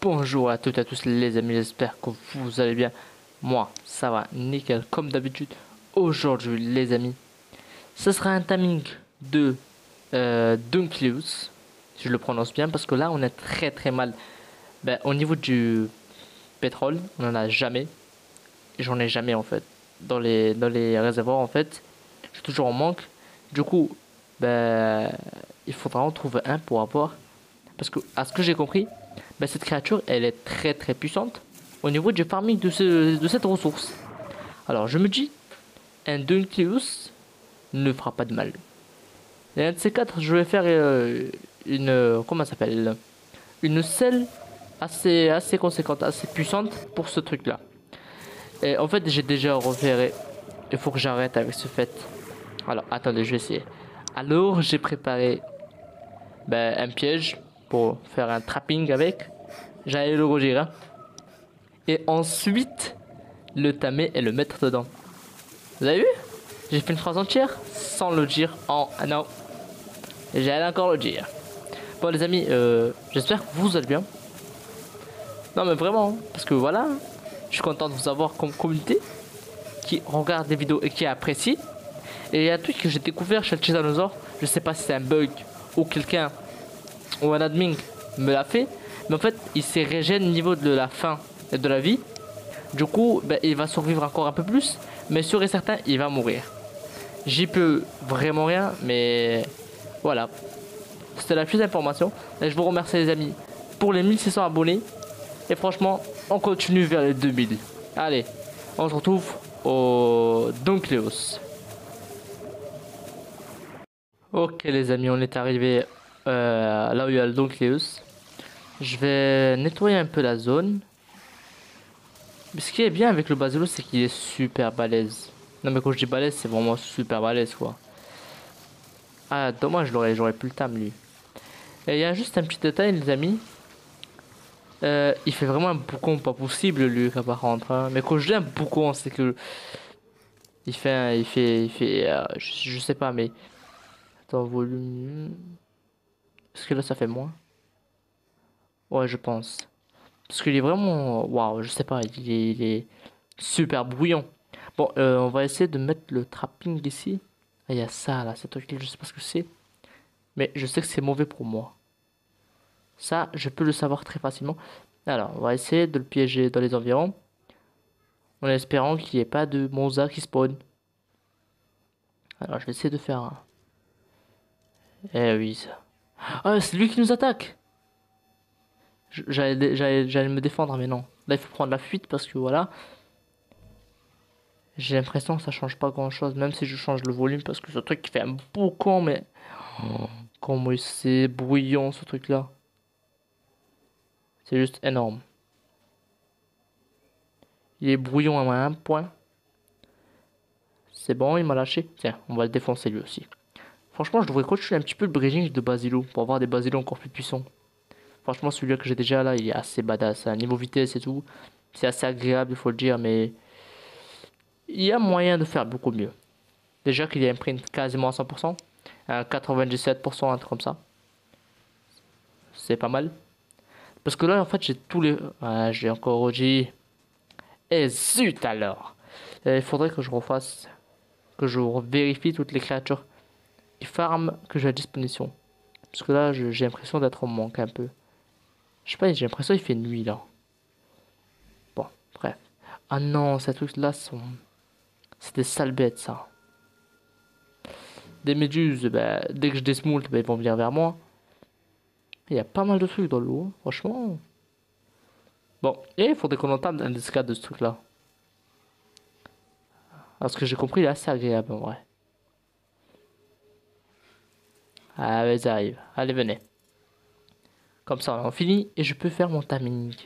Bonjour à toutes et à tous les amis, j'espère que vous allez bien. Moi, ça va nickel comme d'habitude. Aujourd'hui les amis, ce sera un timing de Dunkleus, si je le prononce bien, parce que là on est très mal. Au niveau du pétrole, on en a jamais. J'en ai jamais en fait. Dans les réservoirs en fait, je suis toujours en manque. Du coup, ben, il faudra en trouver un pour avoir. Parce que, à ce que j'ai compris, cette créature, elle est très puissante au niveau du farming de cette ressource. Alors, je me dis, un Dunkelus ne fera pas de mal. Et un de ces quatre, je vais faire comment ça s'appelle? Une selle assez conséquente, assez puissante pour ce truc-là. Et en fait, j'ai déjà repéré. Il faut que j'arrête avec ce fait. Alors, attendez, je vais essayer. Alors, j'ai préparé un piège pour faire un trapping avec. J'allais le redire, hein. Et ensuite, le tamer et le mettre dedans. Vous avez vu? J'ai fait une phrase entière sans le dire en un an. Et j'allais encore le dire. Bon les amis, j'espère que vous allez bien. Non mais vraiment, parce que voilà, je suis content de vous avoir comme communauté qui regarde les vidéos et qui apprécie. Et il y a un truc que j'ai découvert chez le Titanosaure. Je sais pas si c'est un bug ou quelqu'un ou un admin me l'a fait. Mais en fait, il s'est régène au niveau de la faim et de la vie. Du coup, il va survivre encore un peu plus. Mais sûr et certain, il va mourir. J'y peux vraiment rien. Mais voilà. C'était la plus d'informations. Et je vous remercie les amis pour les 1600 abonnés. Et franchement, on continue vers les 2000. Allez, on se retrouve au Doncleos. Ok les amis, on est arrivé là où il y a le Doncleos. Je vais nettoyer un peu la zone. Mais ce qui est bien avec le Basilos, c'est qu'il est super balèze. Non mais quand je dis balèze, c'est vraiment super balèze quoi. Ah dommage, j'aurais plus le temps lui. Et il y a juste un petit détail les amis. Il fait vraiment un boucon pas possible lui par contre. Hein. Mais quand je dis un boucon, c'est que je sais pas mais attends volume. Est-ce que là ça fait moins? Ouais je pense. Parce qu'il est vraiment waouh, je sais pas, il est super bruyant. Bon, on va essayer de mettre le trapping ici. Ah, il y a ça là, ce truc là, je sais pas ce que c'est. Mais je sais que c'est mauvais pour moi. Ça, je peux le savoir très facilement. Alors, on va essayer de le piéger dans les environs. En espérant qu'il n'y ait pas de Monza qui spawn. Alors, je vais essayer de faire un. Eh oui, ça. Ah, c'est lui qui nous attaque! J'allais me défendre, mais non. Là, il faut prendre la fuite parce que voilà. J'ai l'impression que ça change pas grand chose, même si je change le volume parce que ce truc qui fait un boucan, mais. Oh, comment c'est bruyant ce truc là. C'est juste énorme. Il est brouillon à un point. C'est bon, il m'a lâché. Tiens, on va le défoncer lui aussi. Franchement, je devrais continuer un petit peu le breeding de Basilo pour avoir des Basilos encore plus puissants. Franchement, celui-là que j'ai déjà là, il est assez badass. À niveau vitesse et tout, c'est assez agréable, il faut le dire, mais il y a moyen de faire beaucoup mieux. Déjà qu'il y a un print quasiment à 100%, à 97%, un truc comme ça. C'est pas mal. Parce que là, en fait, j'ai tous les. Ah, j'ai encore redit. Et zut alors! Il faudrait que je refasse. Que je vérifie toutes les créatures qui farm que j'ai à disposition. Parce que là, j'ai l'impression d'être en manque un peu. Je sais pas, j'ai l'impression qu'il fait nuit là. Bon, bref. Ah non, ces trucs-là sont. C'est des sales bêtes ça. Des méduses, dès que je desmoult, ils vont venir vers moi. Il y a pas mal de trucs dans l'eau, hein, franchement. Bon, et il faudrait qu'on entende un escade de ce truc-là. Parce que j'ai compris, il est assez agréable en vrai. Ah, ouais, ça arrive. Allez, venez. Comme ça, on en finit et je peux faire mon timing.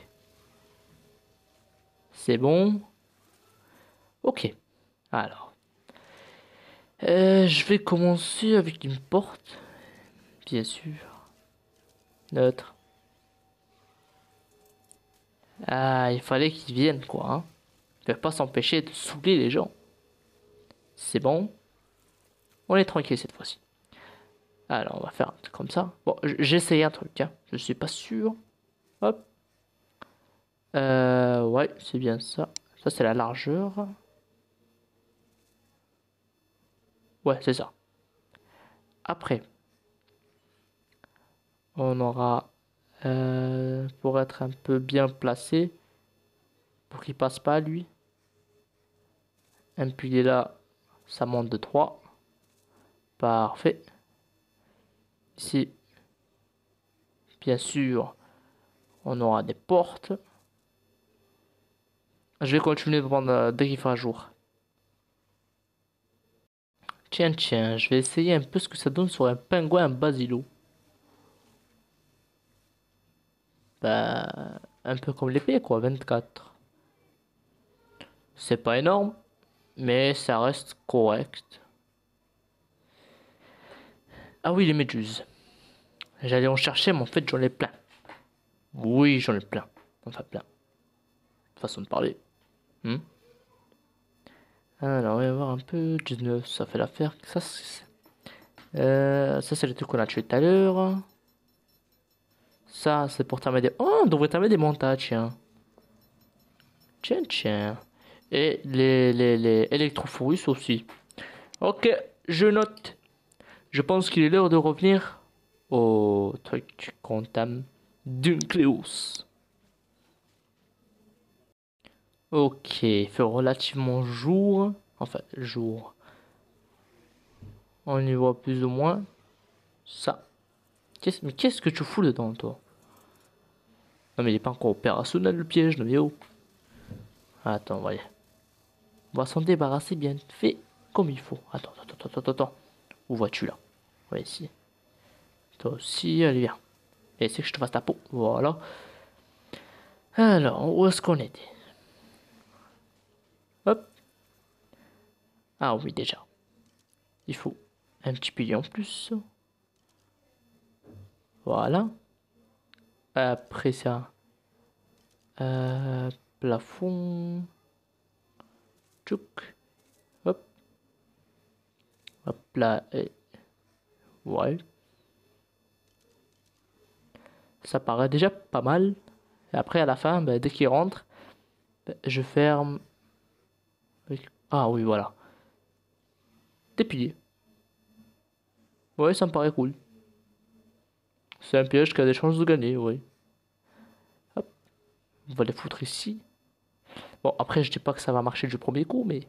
C'est bon. Ok. Alors. Je vais commencer avec une porte. Bien sûr. Neutre. Ah, il fallait qu'ils viennent, quoi. Hein. Ils peuvent pas s'empêcher de saouler les gens. C'est bon. On est tranquille cette fois-ci. Alors, on va faire un truc comme ça. Bon, j'ai essayé un truc, hein. Je suis pas sûr. Hop. Ouais, c'est bien ça. Ça, c'est la largeur. Ouais, c'est ça. Après, on aura, pour être un peu bien placé, pour qu'il passe pas, lui, un pilier là, ça monte de 3. Parfait. Ici, bien sûr, on aura des portes. Je vais continuer de prendre dès qu'il fera jour. Tiens, tiens, je vais essayer un peu ce que ça donne sur un pingouin basilo. Bah, un peu comme l'épée, quoi, 24. C'est pas énorme, mais ça reste correct. Ah oui, les méduses. J'allais en chercher, mais en fait, j'en ai plein. Oui, j'en ai plein. Enfin, plein. Façon de parler. Hmm. Alors, on va voir un peu. 19, ça fait l'affaire. Ça, c'est le truc qu'on a tué tout à l'heure. Ça, c'est pour terminer des... Oh, on devrait terminer des montages, tiens. Tiens, tiens. Et les électrophorus aussi. Ok, je note. Je pense qu'il est l'heure de revenir au truc comptable d'Uncleus. Ok, il fait relativement jour. Enfin, jour. On y voit plus ou moins ça. Mais qu'est-ce que tu fous dedans, toi? Non, mais il est pas encore opérationnel, le piège, non, mais oh. Attends, voyez. On va s'en débarrasser bien fait comme il faut. Attends. Où vois-tu là? Ouais, ici. Toi aussi, allez, viens. Et c'est que je te fasse ta peau. Voilà. Alors, où est-ce qu'on était? Hop. Ah oui, déjà. Il faut un petit pilier en plus. Voilà. Après ça. Plafond. Tchouk. Hop. Hop là. Et... ouais. Ça paraît déjà pas mal. Et après, à la fin, bah, dès qu'il rentre, bah, je ferme. Ah oui, voilà. Des piliers. Ouais, ça me paraît cool. C'est un piège qui a des chances de gagner, oui. Hop, on va les foutre ici. Bon, après, je dis pas que ça va marcher du premier coup, mais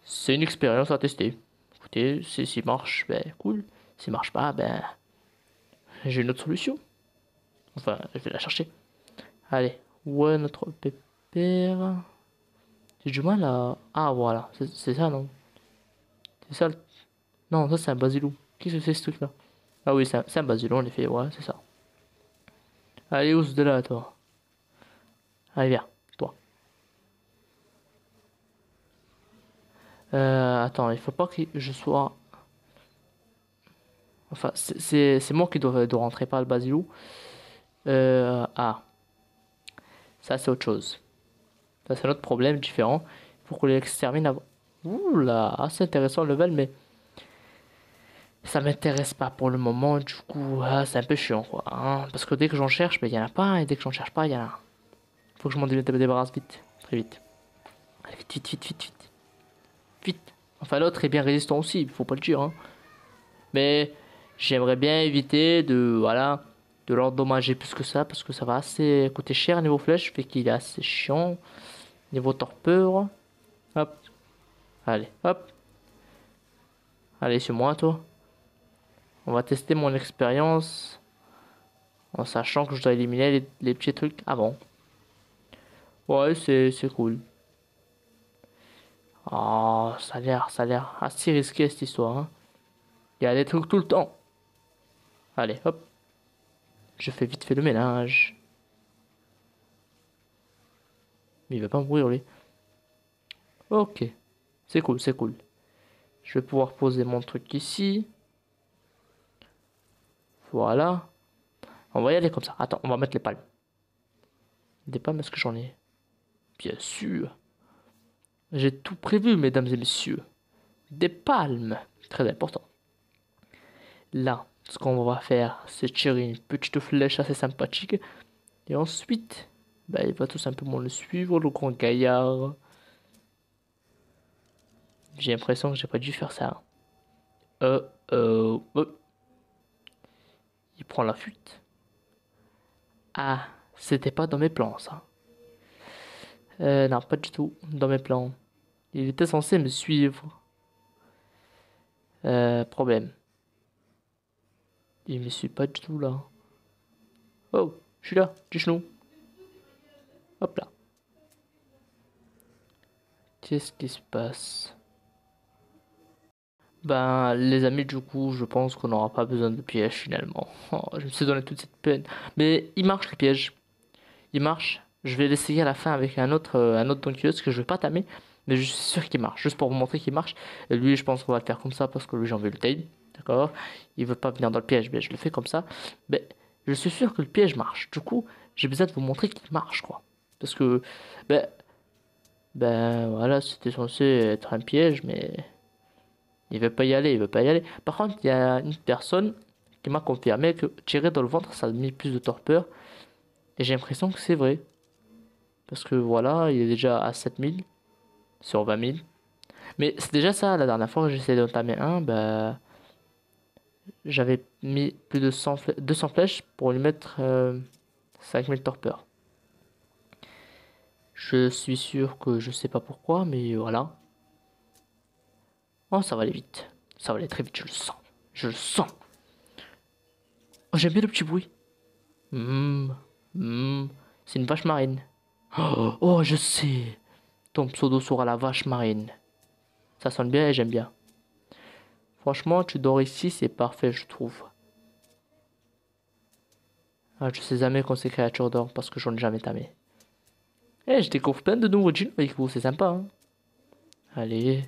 c'est une expérience à tester. Écoutez, s'il marche, ben cool. S'il marche pas, ben j'ai une autre solution. Enfin, je vais la chercher. Allez, où est notre pépère? J'ai du mal à... Ah, voilà, c'est ça, non? C'est ça Non, ça c'est un basilou. Qu'est-ce que c'est ce truc-là? Ah oui, c'est un basilou, en effet, ouais, c'est ça. Allez, ose de là, toi. Allez, viens, toi. Attends, il faut pas que je sois... Enfin, c'est moi qui dois rentrer par le basilou. Ah, ça c'est autre chose. Ça c'est un autre problème différent. Il faut qu'on les extermine avant. Ouh là, assez intéressant le level, mais ça m'intéresse pas pour le moment. Du coup, c'est un peu chiant quoi, hein. Parce que dès que j'en cherche, ben, il y en a pas. Et dès que j'en cherche pas, il y en a un. Faut que je m'en débarrasse vite. Très vite. Allez, vite. Vite. Enfin, l'autre est bien résistant aussi, il faut pas le dire, hein. Mais j'aimerais bien éviter de, voilà, de l'endommager plus que ça, parce que ça va assez coûter cher niveau flèche, fait qu'il est assez chiant. Niveau torpeur. Hop. Allez, hop. Allez, sur moi, toi. On va tester mon expérience. En sachant que je dois éliminer les petits trucs avant. Ouais, c'est cool. Oh, ça a l'air assez risqué cette histoire, hein. Il y a des trucs tout le temps. Allez, hop. Je fais vite fait le ménage. Mais il va pas mourir, lui. Ok. C'est cool. Je vais pouvoir poser mon truc ici. Voilà. On va y aller comme ça. Attends, on va mettre les palmes. Des palmes, est-ce que j'en ai? Bien sûr. J'ai tout prévu, mesdames et messieurs. Des palmes. Très important. Là, ce qu'on va faire, c'est tirer une petite flèche assez sympathique. Et ensuite, bah, il va tout simplement le suivre, le grand gaillard. J'ai l'impression que j'ai pas dû faire ça. Euh, oh. Il prend la fuite. Ah, c'était pas dans mes plans, ça. Non, pas du tout dans mes plans. Il était censé me suivre. Problème. Il me suit pas du tout là. Oh, je suis là, du genou. Hop là. Qu'est-ce qui se passe? Ben, les amis, du coup, je pense qu'on n'aura pas besoin de piège finalement. Oh, je me suis donné toute cette peine. Mais il marche le piège. Il marche. Je vais l'essayer à la fin avec un autre Don Quijote que je vais pas tamer. Mais je suis sûr qu'il marche. Juste pour vous montrer qu'il marche. Et lui, je pense qu'on va le faire comme ça parce que lui, j'ai envie de le tame. D'accord? Il veut pas venir dans le piège, mais je le fais comme ça. Mais je suis sûr que le piège marche. Du coup, j'ai besoin de vous montrer qu'il marche, quoi. Parce que, ben, voilà, c'était censé être un piège, mais il veut pas y aller, il veut pas y aller. Par contre, il y a une personne qui m'a confirmé que tirer dans le ventre, ça a mis plus de torpeur. Et j'ai l'impression que c'est vrai. Parce que voilà, il est déjà à 7000 sur 20 000. Mais c'est déjà ça, la dernière fois que j'essayais d'entamer un, bah, j'avais mis plus de 200 flèches pour lui mettre 5000 torpeur. Je suis sûr que je sais pas pourquoi, mais voilà. Oh, ça va aller vite. Ça va aller très vite, je le sens. Je le sens. Oh, j'aime bien le petit bruit. Hum, c'est une vache marine. Oh, oh, je sais. Ton pseudo sera la vache marine. Ça sonne bien et j'aime bien. Franchement, tu dors ici, c'est parfait, je trouve. Ah, je sais jamais quand ces créatures dorment parce que j'en ai jamais tamé. Eh, je découvre plein de nouveaux jeans avec vous, c'est sympa, hein. Allez.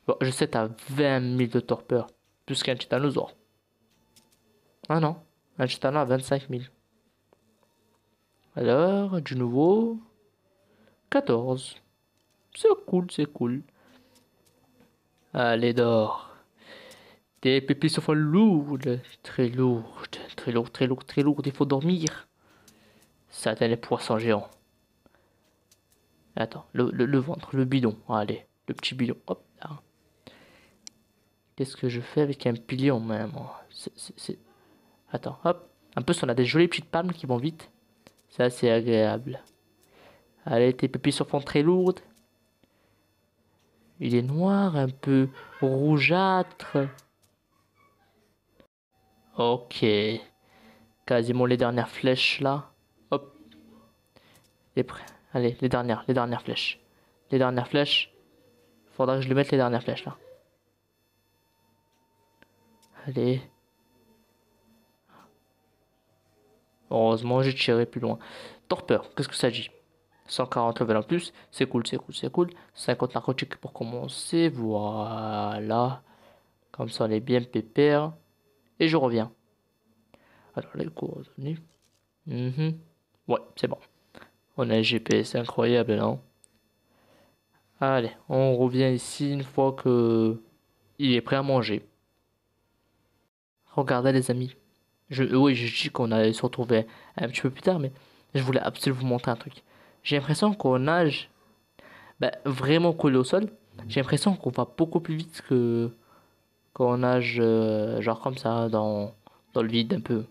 Bon, je sais, t'as 20 000 de torpeur. Plus qu'un titanosaure. Ah non, un titano à 25 000. Alors, du nouveau. 14. C'est cool, c'est cool. Allez, dors. Tes pépis se font lourdes. Très lourdes. Très lourdes, très lourdes, très lourdes. Il faut dormir. Satan les poissons géants. Attends, le ventre, le bidon. Allez, le petit bidon. Hop là. Qu'est-ce que je fais avec un pilier en main, moi? Attends, hop. En plus, on a des jolies petites palmes qui vont vite. Ça, c'est agréable. Allez, tes pupilles se font très lourdes. Il est noir, un peu rougeâtre. Ok. Quasiment les dernières flèches là. Hop. Et prêt. Allez, les dernières flèches. Les dernières flèches. Faudra que je lui mette les dernières flèches là. Allez. Heureusement, j'ai tiré plus loin. Torpeur, qu'est-ce que ça dit? 140 level en plus. C'est cool, c'est cool, c'est cool. 50 narcotiques pour commencer. Voilà. Comme ça, on est bien pépère. Et je reviens. Alors, les coordonnées. Ouais, c'est bon. On a un GPS incroyable, non? Allez, on revient ici une fois que il est prêt à manger. Regardez les amis. Oui, je dis qu'on allait se retrouver un petit peu plus tard, mais je voulais absolument vous montrer un truc. J'ai l'impression qu'on nage vraiment collé au sol. J'ai l'impression qu'on va beaucoup plus vite que qu'on nage genre comme ça dans le vide un peu.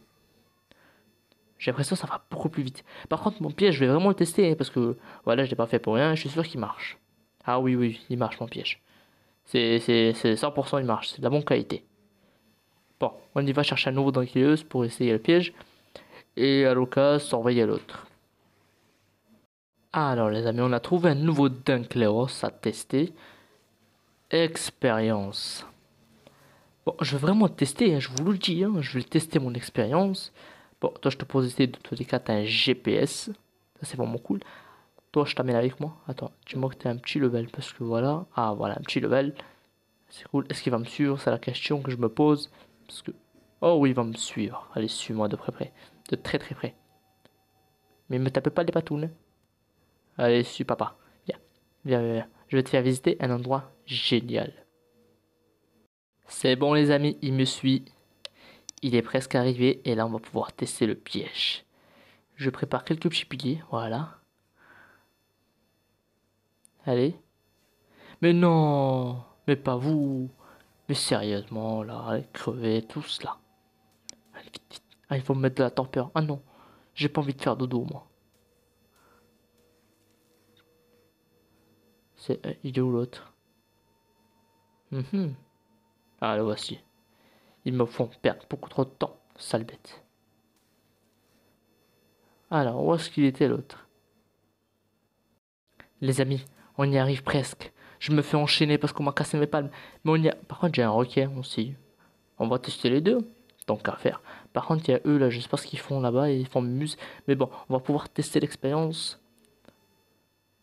J'ai l'impression que ça va beaucoup plus vite. Par contre, mon piège, je vais vraiment le tester hein, parce que voilà, je l'ai pas fait pour rien. Je suis sûr qu'il marche. Ah oui, oui, il marche mon piège. C'est 100% il marche. C'est de la bonne qualité. Bon, on y va chercher un nouveau Dunkeuse pour essayer le piège. Et à l'occasion, surveiller l'autre. Alors les amis, on a trouvé un nouveau Dunkleos à tester. Expérience. Bon, je vais vraiment tester, hein, je vous le dis, hein, je vais tester mon expérience. Bon, toi je te pose ici, de tous les cas, t'as un GPS. Ça c'est vraiment cool. Toi je t'amène avec moi. Attends, dis-moi que t'as un petit level, parce que voilà. Ah voilà, un petit level. C'est cool. Est-ce qu'il va me suivre? C'est la question que je me pose. Parce que... Oh oui, il va me suivre. Allez, suis-moi de près près. De très très près. Mais me tape pas les patounes. Allez, suis papa. Viens. Viens, viens, viens. Je vais te faire visiter un endroit génial. C'est bon les amis, il me suit. Il est presque arrivé et là on va pouvoir tester le piège. Je prépare quelques petits piliers, voilà. Allez. Mais non, mais pas vous. Mais sérieusement, là, allez, crevez tous là. Allez, vite, vite. Ah, il faut me mettre de la torpeur. Ah non, j'ai pas envie de faire dodo, moi. Il est où l'autre? Ah, le voici. Ils me font perdre beaucoup trop de temps, sale bête. Alors, où est-ce qu'il était l'autre? Les amis, on y arrive presque. Je me fais enchaîner parce qu'on m'a cassé mes palmes. Mais on y a... Par contre, j'ai un requin aussi. On va tester les deux. Tant qu'à faire. Par contre, il y a eux là, je sais pas ce qu'ils font là-bas. Ils font muse. Mais bon, on va pouvoir tester l'expérience.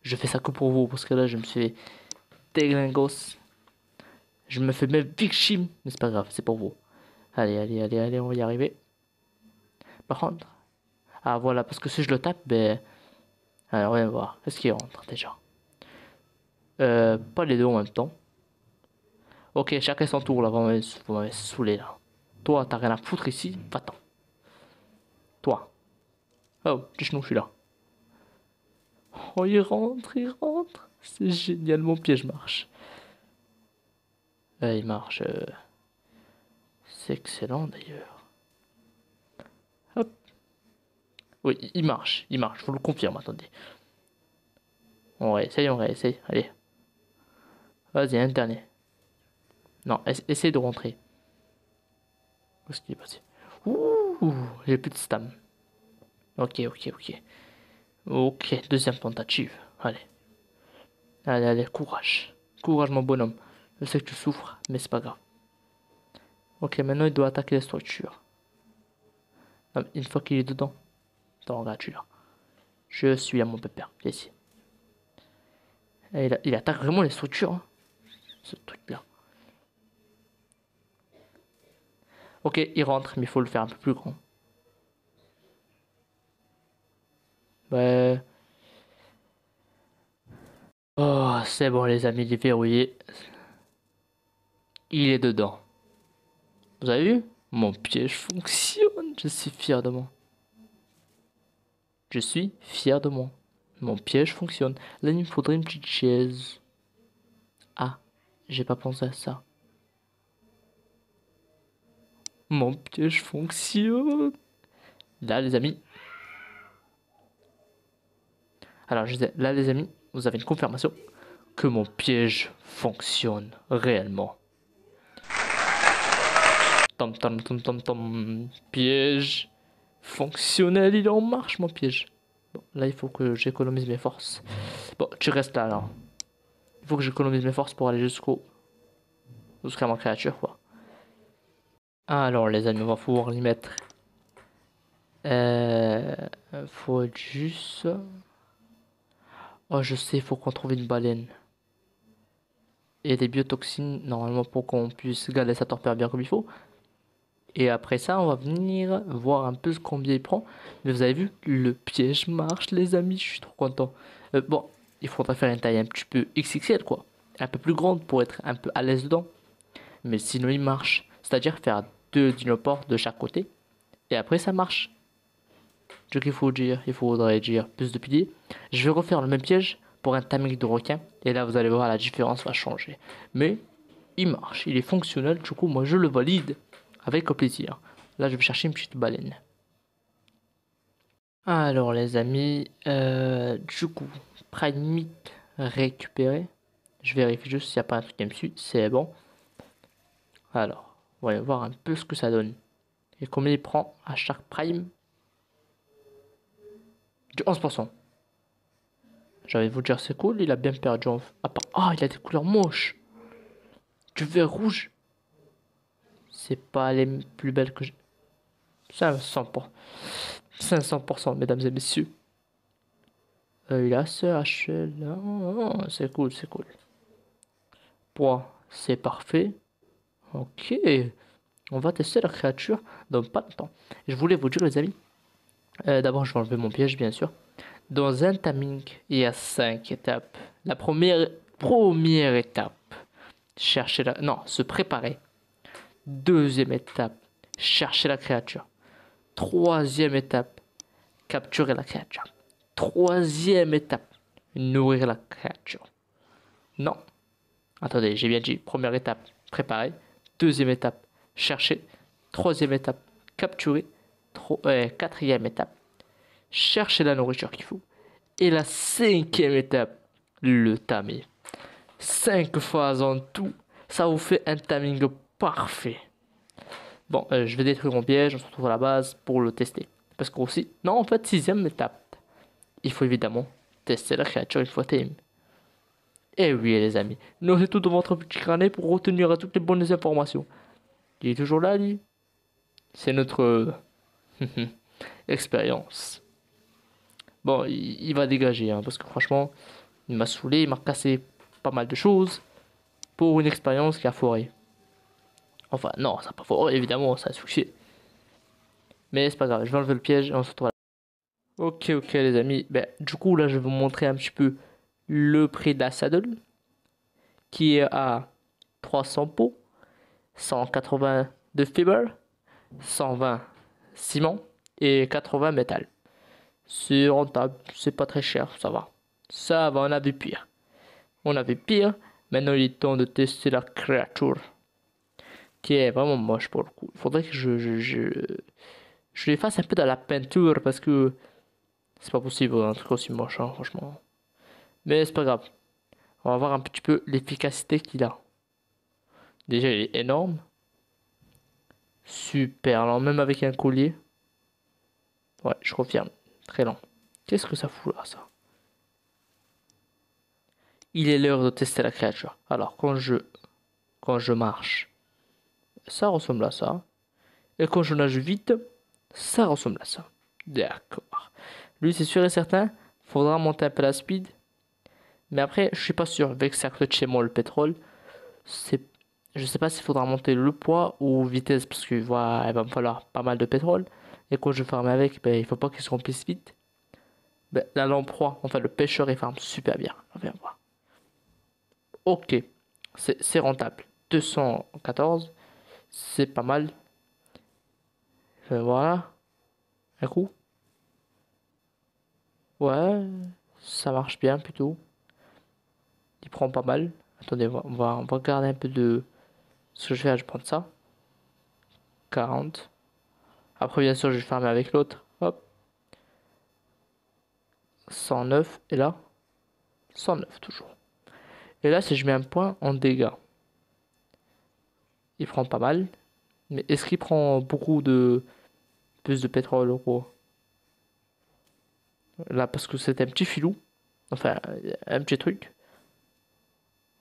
Je fais ça que pour vous parce que là, je me suis déglingos. Je me fais même victime. Mais c'est pas grave, c'est pour vous. Allez, allez, allez, allez, on va y arriver. Par contre. Ah voilà, parce que si je le tape, ben. Alors, on va voir. Est-ce qu'il rentre déjà? Pas les deux en même temps. Ok, chacun son tour là. Vous m'avez saoulé là. Toi, t'as rien à foutre ici. Va-t'en. Toi. Oh, petit chenou, je suis là. Oh, il rentre, il rentre. C'est génial, mon piège marche. Il marche. C'est excellent d'ailleurs. Hop. Oui, il marche, je vous le confirme, attendez. On réessaye, on réessaye, allez. Vas-y, un dernier. Non, essaye de rentrer. Où est-ce qu'il est passé? Ouh, j'ai plus de stam. Ok, ok, ok. Ok, deuxième tentative. Allez. Allez, allez, courage. Courage, mon bonhomme. Je sais que tu souffres, mais c'est pas grave. Ok, maintenant il doit attaquer les structures. Non, une fois qu'il est dedans. Attends, regarde, tu là. Je suis à mon pépère. Viens ici. Et il attaque vraiment les structures, hein, ce truc-là. Ok, il rentre, mais il faut le faire un peu plus grand. Ouais. Oh, c'est bon, les amis, il est verrouillé. Il est dedans. Vous avez vu? Mon piège fonctionne. Je suis fier de moi. Je suis fier de moi. Mon piège fonctionne. Là, il me faudrait une petite chaise. Ah, j'ai pas pensé à ça. Mon piège fonctionne. Là, les amis. Alors, je disais, là, les amis, vous avez une confirmation que mon piège fonctionne réellement. Tom, tom, tom, tom, tom. Piège fonctionnel, il est en marche, mon piège. Bon, là, il faut que j'économise mes forces. Bon, tu restes là, alors. Il faut que j'économise mes forces pour aller jusqu'à ma créature, quoi. Alors, les amis, on va pouvoir l'y mettre. Euh, faut être juste. Oh, je sais, il faut qu'on trouve une baleine. Et des biotoxines, normalement, pour qu'on puisse garder sa torpeur bien comme il faut. Et après ça, on va venir voir un peu combien il prend. Mais vous avez vu, le piège marche, les amis. Je suis trop content. Bon, il faudra faire une taille un petit peu XXL, quoi. Un peu plus grande pour être un peu à l'aise dedans. Mais sinon, il marche. C'est-à-dire faire deux dinoports de chaque côté. Et après, ça marche. Donc, il faudrait dire plus de piliers. Je vais refaire le même piège pour un timing de requin. Et là, vous allez voir, la différence va changer. Mais il marche, il est fonctionnel. Du coup, moi, je le valide avec plaisir. Là, je vais chercher une petite baleine. Alors, les amis, du coup, Prime Meat récupéré. Je vérifie juste s'il n'y a pas un truc dessus. C'est bon. Alors, on va voir un peu ce que ça donne. Et combien il prend à chaque Prime? Du 11%. J'allais vous dire, c'est cool, il a bien perdu. Ah, il a des couleurs moches. Du vert rouge. C'est pas les plus belles que j'ai. 500%. 500%, mesdames et messieurs. Il a ce HL. Oh, c'est cool, c'est cool. Poids, c'est parfait. Ok. On va tester la créature dans pas de temps. Je voulais vous dire, les amis. D'abord, je vais enlever mon piège, bien sûr. Dans un timing, il y a 5 étapes. La première étape, chercher la... Non, se préparer. Deuxième étape, chercher la créature. Troisième étape, capturer la créature. Troisième étape, nourrir la créature. Non. Attendez, j'ai bien dit. Première étape, préparer. Deuxième étape, chercher. Troisième étape, capturer. Quatrième étape, chercher la nourriture qu'il faut. Et la cinquième étape, le tamer. 5 phases en tout. Ça vous fait un timing parfait. Bon, je vais détruire mon piège. On se retrouve à la base pour le tester. Parce que aussi, non, en fait, sixième étape. Il faut évidemment tester la créature une fois TM. Et oui, les amis, notez tout dans votre petit carnet pour retenir toutes les bonnes informations. Il est toujours là, lui. C'est notre expérience. Bon, il va dégager, hein, parce que franchement, il m'a saoulé, il m'a cassé pas mal de choses pour une expérience qui a foiré. Enfin, non, ça n'a pas foiré, évidemment, ça a succès. Mais c'est pas grave, je vais enlever le piège et on se retrouve là. Ok, les amis. Ben, du coup, là, je vais vous montrer un petit peu le prix de la saddle, qui est à 300 pots, 180 de fiber, 120 ciment et 80 métal. C'est rentable, c'est pas très cher, ça va. Ça va, on avait pire. On avait pire, maintenant il est temps de tester la créature, qui est vraiment moche pour le coup. Il faudrait que je les fasse un peu dans la peinture, parce que c'est pas possible un truc aussi moche, hein, franchement. Mais c'est pas grave. On va voir un petit peu l'efficacité qu'il a. Déjà, il est énorme. Super lent, même avec un collier. Ouais, je confirme. Très lent. Qu'est-ce que ça fout là, ça? Il est l'heure de tester la créature. Alors, quand je marche, ça ressemble à ça. Et quand je nage vite, ça ressemble à ça. D'accord. Lui, c'est sûr et certain, faudra monter un peu la speed. Mais après, je suis pas sûr. Avec que ça coûte chez moi le pétrole, je sais pas s'il faudra monter le poids ou vitesse, parce que voilà, il va me falloir pas mal de pétrole. Et quand je farme avec, ben, il faut pas qu'il se remplisse vite. Ben, la lamproie, enfin le pêcheur, il farme super bien. On va voir. Ok, c'est rentable. 214, c'est pas mal. Voilà, un coup. Ouais, ça marche bien plutôt. Il prend pas mal. Attendez, on va regarder un peu de ce que je vais. Je vais prendre ça. 40. Après, bien sûr, je vais farmer avec l'autre. Hop. 109. Et là, 109 toujours. Et là, si je mets un point en dégâts, il prend pas mal. Mais est-ce qu'il prend beaucoup de plus de pétrole ou quoi? Là, parce que c'est un petit filou. Enfin, un petit truc.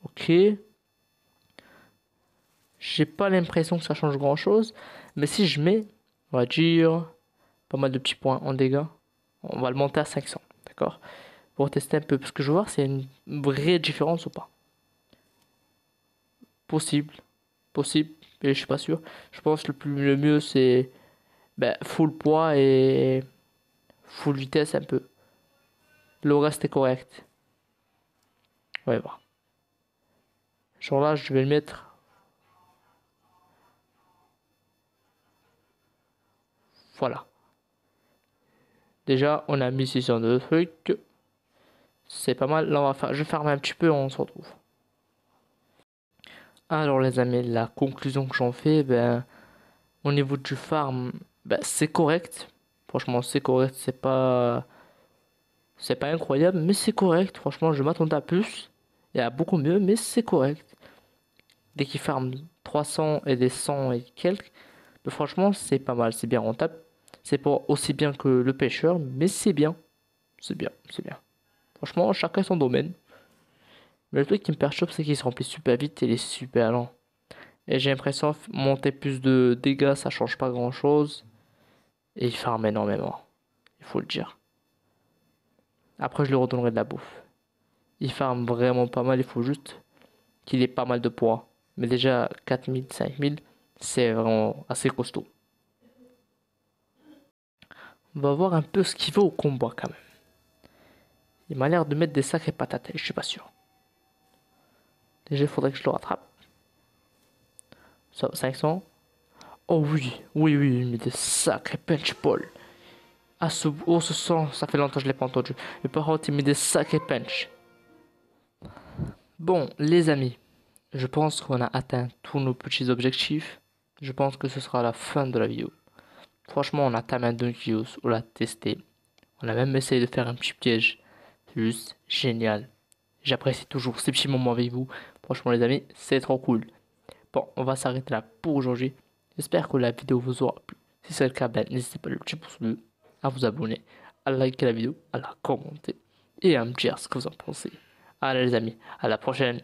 Ok. J'ai pas l'impression que ça change grand-chose. Mais si je mets, on va dire, pas mal de petits points en dégâts, on va le monter à 500. D'accord? Pour tester un peu. Parce que je veux voir s'il y a une vraie différence ou pas. Possible. Possible. Mais je suis pas sûr. Je pense que le mieux, c'est ben, full poids et full vitesse un peu. Le reste est correct. Ouais, voir. Genre là, je vais le mettre. Voilà. Déjà, on a mis 600 de trucs. C'est pas mal. Là, je vais fermer un petit peu, on se retrouve. Alors, les amis, la conclusion que j'en fais, ben, au niveau du farm, ben, c'est correct. Franchement, c'est correct. C'est pas incroyable, mais c'est correct. Franchement, je m'attendais à plus. Il y a beaucoup mieux, mais c'est correct. Dès qu'il farm 300 et des 100 et quelques, ben, franchement, c'est pas mal. C'est bien rentable. C'est pas aussi bien que le pêcheur, mais c'est bien. C'est bien, c'est bien. Franchement, chacun son domaine. Mais le truc qui me perturbe, c'est qu'il se remplit super vite et il est super lent. Et j'ai l'impression que monter plus de dégâts, ça change pas grand chose. Et il farme énormément. Il faut le dire. Après, je lui redonnerai de la bouffe. Il farme vraiment pas mal. Il faut juste qu'il ait pas mal de poids. Mais déjà, 4000, 5000, c'est vraiment assez costaud. On va voir un peu ce qu'il vaut au combat quand même. Il m'a l'air de mettre des sacrées patates. Je suis pas sûr. Déjà, il faudrait que je le rattrape. Ça, 500. Oh oui, oui, oui, il met des sacrés punch balls. Oh, ce son, ça fait longtemps que je l'ai pas entendu. Mais par contre, il met des sacrés punch. Bon, les amis, je pense qu'on a atteint tous nos petits objectifs. Je pense que ce sera la fin de la vidéo. Franchement, on a terminé Dunkios, on l'a testé. On a même essayé de faire un petit piège. C'est juste génial. J'apprécie toujours ces petits moments avec vous. Franchement, les amis, c'est trop cool. Bon, on va s'arrêter là pour aujourd'hui. J'espère que la vidéo vous aura plu. Si c'est le cas, ben, n'hésitez pas le petit pouce bleu, à vous abonner, à liker la vidéo, à la commenter et à me dire ce que vous en pensez. Allez les amis, à la prochaine.